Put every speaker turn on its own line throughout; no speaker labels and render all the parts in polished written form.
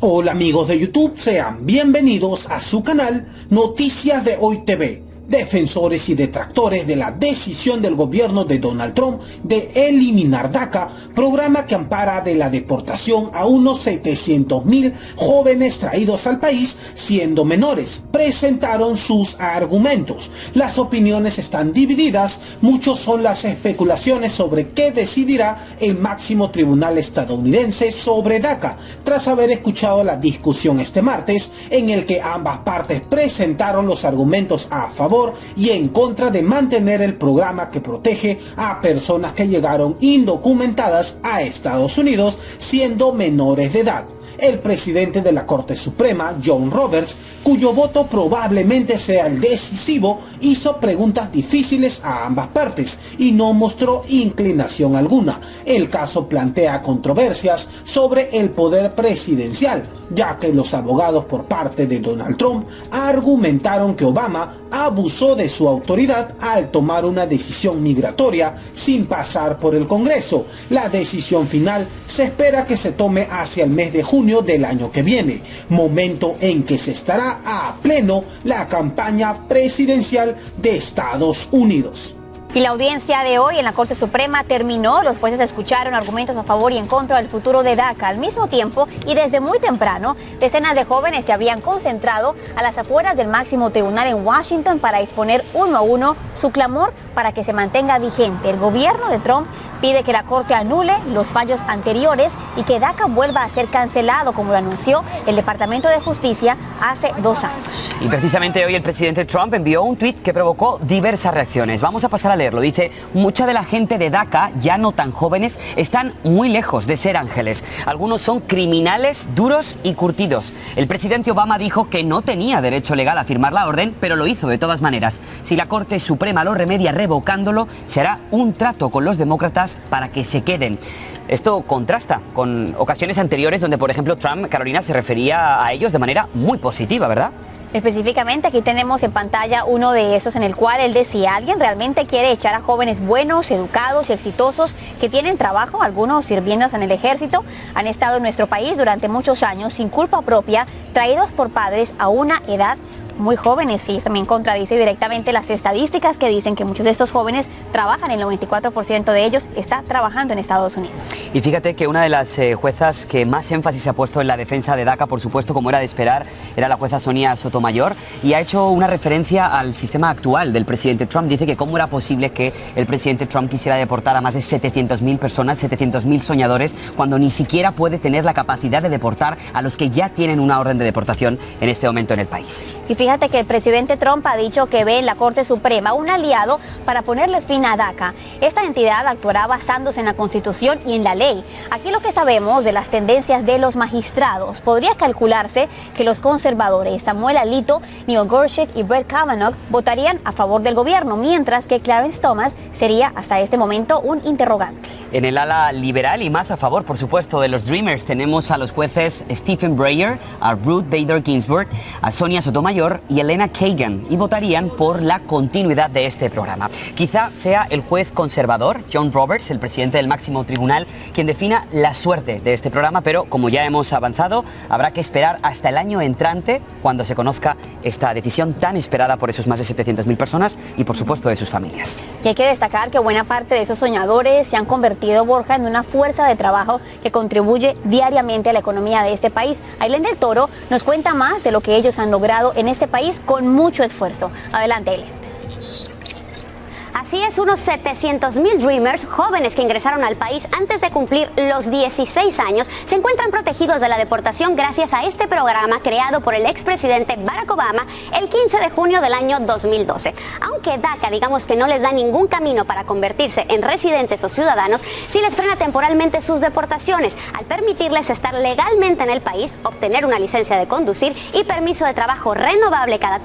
Hola amigos de YouTube, sean bienvenidos a su canal Noticias de Hoy TV. Defensores y detractores de la decisión del gobierno de Donald Trump de eliminar DACA, programa que ampara de la deportación a unos 700,000 jóvenes traídos al país siendo menores, presentaron sus argumentos. Las opiniones están divididas, muchos son las especulaciones sobre qué decidirá el máximo tribunal estadounidense sobre DACA, tras haber escuchado la discusión este martes, en el que ambas partes presentaron los argumentos a favor y en contra de mantener el programa que protege a personas que llegaron indocumentadas a Estados Unidos siendo menores de edad. El presidente de la Corte Suprema, John Roberts, cuyo voto probablemente sea el decisivo, hizo preguntas difíciles a ambas partes y no mostró inclinación alguna. El caso plantea controversias sobre el poder presidencial, ya que los abogados por parte de Donald Trump argumentaron que Obama abusó de su autoridad al tomar una decisión migratoria sin pasar por el Congreso. La decisión final se espera que se tome hacia el mes de junio del año que viene, momento en que se estará a pleno la campaña presidencial de Estados Unidos.
Y la audiencia de hoy en la Corte Suprema terminó. Los jueces escucharon argumentos a favor y en contra del futuro de DACA. Al mismo tiempo, y desde muy temprano, decenas de jóvenes se habían concentrado a las afueras del máximo tribunal en Washington para exponer uno a uno su clamor para que se mantenga vigente. El gobierno de Trump pide que la Corte anule los fallos anteriores y que DACA vuelva a ser cancelado, como lo anunció el Departamento de Justicia hace 2 años.
Y precisamente hoy el presidente Trump envió un tuit que provocó diversas reacciones. Vamos a pasar a leerlo. Dice: mucha de la gente de DACA, ya no tan jóvenes, están muy lejos de ser ángeles. Algunos son criminales duros y curtidos. El presidente Obama dijo que no tenía derecho legal a firmar la orden, pero lo hizo de todas maneras. Si la Corte Suprema lo remedia revocándolo, se hará un trato con los demócratas para que se queden. Esto contrasta con ocasiones anteriores donde, por ejemplo, Trump, Carolina, se refería a ellos de manera muy positiva, ¿verdad?
Específicamente aquí tenemos en pantalla uno de esos en el cual él decía: alguien realmente quiere echar a jóvenes buenos, educados y exitosos que tienen trabajo, algunos sirviéndose en el ejército, han estado en nuestro país durante muchos años sin culpa propia, traídos por padres a una edad muy jóvenes. Y también contradice directamente las estadísticas que dicen que muchos de estos jóvenes trabajan, el 94% de ellos está trabajando en Estados Unidos.
Y fíjate que una de las juezas que más énfasis ha puesto en la defensa de DACA, por supuesto, como era de esperar, era la jueza Sonia Sotomayor, y ha hecho una referencia al sistema actual del presidente Trump. Dice que cómo era posible que el presidente Trump quisiera deportar a más de 700,000 personas, 700,000 soñadores, cuando ni siquiera puede tener la capacidad de deportar a los que ya tienen una orden de deportación en este momento en el país.
Y fíjate que el presidente Trump ha dicho que ve en la Corte Suprema un aliado para ponerle fin a DACA. Esta entidad actuará basándose en la Constitución y en la ley. Aquí lo que sabemos de las tendencias de los magistrados: podría calcularse que los conservadores Samuel Alito, Neil Gorsuch y Brett Kavanaugh votarían a favor del gobierno, mientras que Clarence Thomas sería hasta este momento un interrogante.
En el ala liberal y más a favor, por supuesto, de los Dreamers, tenemos a los jueces Stephen Breyer, a Ruth Bader Ginsburg, a Sonia Sotomayor y Elena Kagan, y votarían por la continuidad de este programa. Quizá sea el juez conservador, John Roberts, el presidente del máximo tribunal, quien defina la suerte de este programa, pero como ya hemos avanzado, habrá que esperar hasta el año entrante, cuando se conozca esta decisión tan esperada por esos más de 700,000 personas y, por supuesto, de sus familias.
Y hay que destacar que buena parte de esos soñadores se han convertido, Borja, en una fuerza de trabajo que contribuye diariamente a la economía de este país. Ailén del Toro nos cuenta más de lo que ellos han logrado en este país con mucho esfuerzo. Adelante, Ailén.
Así es, unos 700,000 Dreamers, jóvenes que ingresaron al país antes de cumplir los 16 años, se encuentran protegidos de la deportación gracias a este programa creado por el expresidente Barack Obama el 15 de junio del año 2012. Aunque DACA, digamos que no les da ningún camino para convertirse en residentes o ciudadanos, sí les frena temporalmente sus deportaciones, al permitirles estar legalmente en el país, obtener una licencia de conducir y permiso de trabajo renovable cada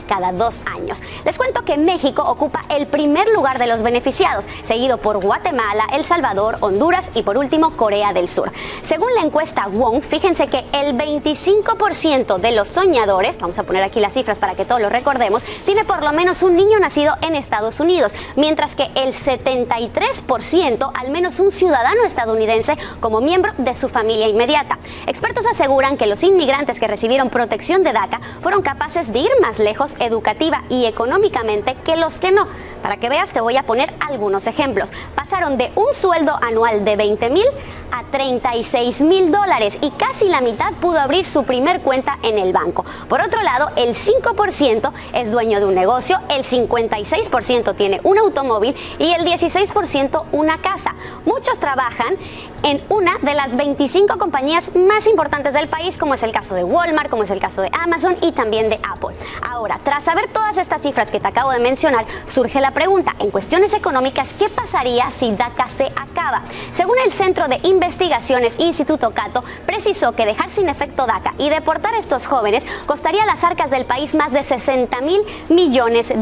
cada 2 años. Les cuento que México ocupa el primer lugar de los beneficiados, seguido por Guatemala, El Salvador, Honduras y por último Corea del Sur. Según la encuesta WON, fíjense que el 25% de los soñadores, vamos a poner aquí las cifras para que todos lo recordemos, tiene por lo menos un niño nacido en Estados Unidos, mientras que el 73% al menos un ciudadano estadounidense como miembro de su familia inmediata. Expertos aseguran que los inmigrantes que recibieron protección de DACA fueron capaces de ir más lejos educativa y económicamente que los que no. Para que veas, te voy a poner algunos ejemplos. Pasaron de un sueldo anual de $20,000 a $36,000 y casi la mitad pudo abrir su primer cuenta en el banco. Por otro lado, el 5% es dueño de un negocio, el 56% tiene un automóvil y el 16% una casa. Muchos trabajan en una de las 25 compañías más importantes del país, como es el caso de Walmart, como es el caso de Amazon y también de Apple. Ahora, tras saber todas estas cifras que te acabo de mencionar, surge la pregunta, en cuestiones económicas, ¿qué pasaría si DACA se acaba? Según el Centro de Investigaciones Instituto Cato, precisó que dejar sin efecto DACA y deportar a estos jóvenes costaría a las arcas del país más de $60,000 millones.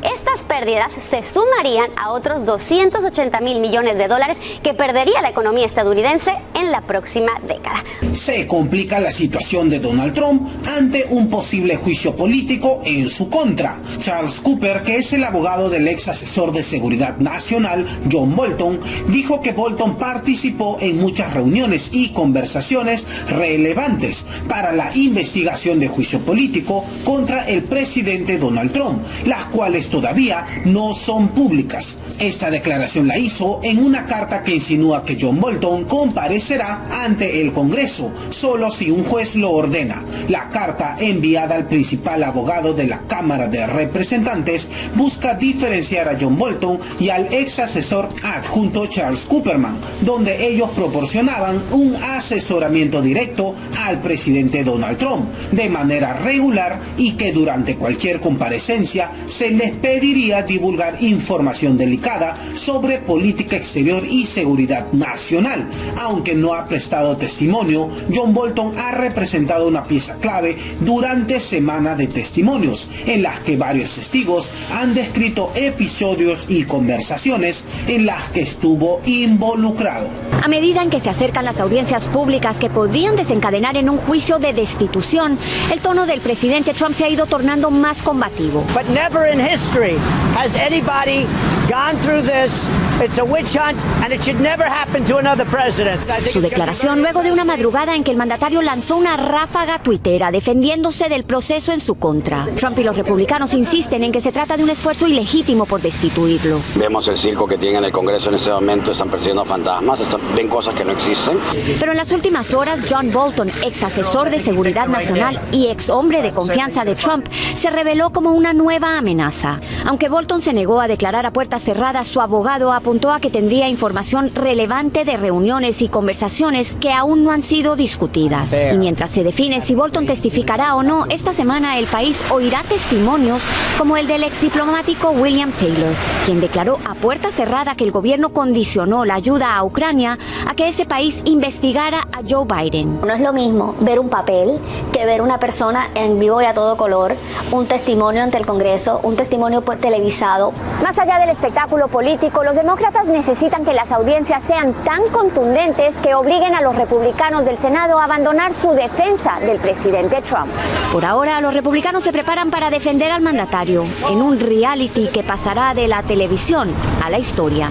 Estas pérdidas se sumarían a otros $280,000 millones que perdería la economía estadounidense en la próxima década.
Se complica la situación de Donald Trump ante un posible juicio político en su contra. Charles Cooper, que es el abogado del ex asesor de seguridad nacional, John Bolton, dijo que Bolton participó en muchas reuniones y conversaciones relevantes para la investigación de juicio político contra el presidente Donald Trump, las cuales todavía no son públicas. Esta declaración la hizo en una carta que insinúa que John Bolton comparecerá ante el Congreso solo si un juez lo ordena. La carta, enviada al principal abogado de la Cámara de Representantes, busca diferenciar a John Bolton y al ex asesor adjunto Charles Cooperman, donde ellos proporcionaban un asesoramiento directo al presidente Donald Trump de manera regular y que durante cualquier comparecencia se les pediría divulgar información delicada sobre política exterior y seguridad nacional. Aunque no ha prestado testimonio, John Bolton ha representado una pieza clave durante semanas de testimonios en las que varios testigos han descrito episodios y conversaciones en las que estuvo involucrado.
A medida en que se acercan las audiencias públicas que podrían desencadenar en un juicio de destitución, el tono del presidente Trump se ha ido tornando más combativo.
But never in history has anybody gone through this. It's a witch hunt and it should never happen to another president.
Su declaración luego de una madrugada en que el mandatario lanzó una ráfaga tuitera defendiéndose del proceso en su contra. Trump y los republicanos insisten en que se trata de un esfuerzo ilegítimo por destituirlo.
Vemos el circo que tiene en el Congreso en ese momento, están persiguiendo fantasmas, ven cosas que no existen.
Pero en las últimas horas, John Bolton, ex asesor de seguridad nacional y ex hombre de confianza de Trump, se reveló como una nueva amenaza. Aunque Bolton se negó a declarar a puertas cerradas, su abogado apuntó a que tendría información relevante de reuniones y conversaciones que aún no han sido discutidas. Y mientras se define si Bolton testificará o no, esta semana el país oirá testimonios como el del exdiplomático William Taylor, quien declaró a puerta cerrada que el gobierno condicionó la ayuda a Ucrania a que ese país investigara a Joe Biden.
No es lo mismo ver un papel que ver una persona en vivo y a todo color, un testimonio ante el Congreso, un testimonio televisado.
Más allá del espectáculo político, los demócratas necesitan que las audiencias sean tan contundentes que obliguen a los republicanos del Senado a abandonar su defensa del presidente Trump.
Por ahora, los republicanos se preparan para defender al mandatario en un reality que pasará de la televisión a la historia.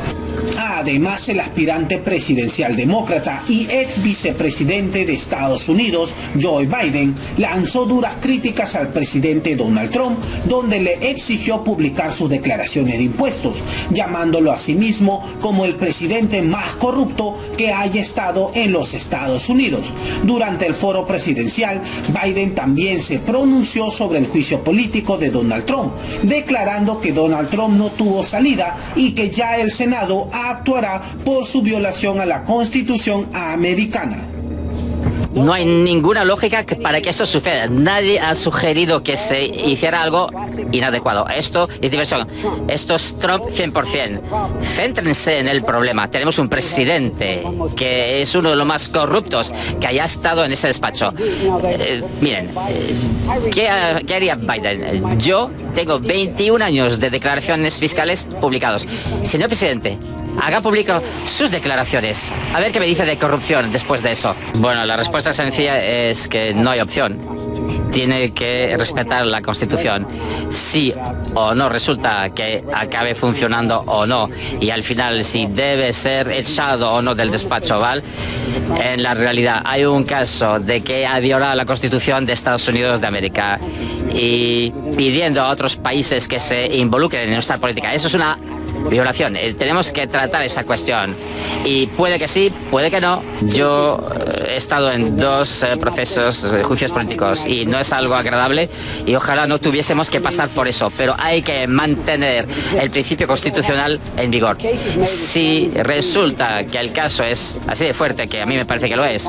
Además, el aspirante presidencial demócrata y ex vicepresidente de Estados Unidos, Joe Biden, lanzó duras críticas al presidente Donald Trump, donde le exigió publicar sus declaraciones de impuestos, llamándolo a sí mismo como el presidente más corrupto que haya estado en los Estados Unidos. Durante el foro presidencial, Biden también se pronunció sobre el juicio político de Donald Trump, declarando que Donald Trump no tuvo salida y que ya el Senado actuará por su violación a la Constitución americana.
No hay ninguna lógica para que esto suceda. Nadie ha sugerido que se hiciera algo inadecuado. Esto es diversión. Esto es Trump 100%. Céntrense en el problema. Tenemos un presidente que es uno de los más corruptos que haya estado en ese despacho. Miren, ¿qué haría Biden? Yo tengo 21 años de declaraciones fiscales publicados. Señor presidente, haga público sus declaraciones. A ver qué me dice de corrupción después de eso. Bueno, la respuesta sencilla es que no hay opción. Tiene que respetar la Constitución. Sí o no resulta que acabe funcionando o no, y al final si debe ser echado o no del despacho Oval, en la realidad hay un caso de que ha violado la Constitución de Estados Unidos de América y pidiendo a otros países que se involucren en nuestra política. Eso es una violación. Tenemos que tratar esa cuestión. Y puede que sí, puede que no. Yo he estado en dos procesos, juicios políticos, y no es algo agradable y ojalá no tuviésemos que pasar por eso. Pero hay que mantener el principio constitucional en vigor. Si resulta que el caso es así de fuerte, que a mí me parece que lo es,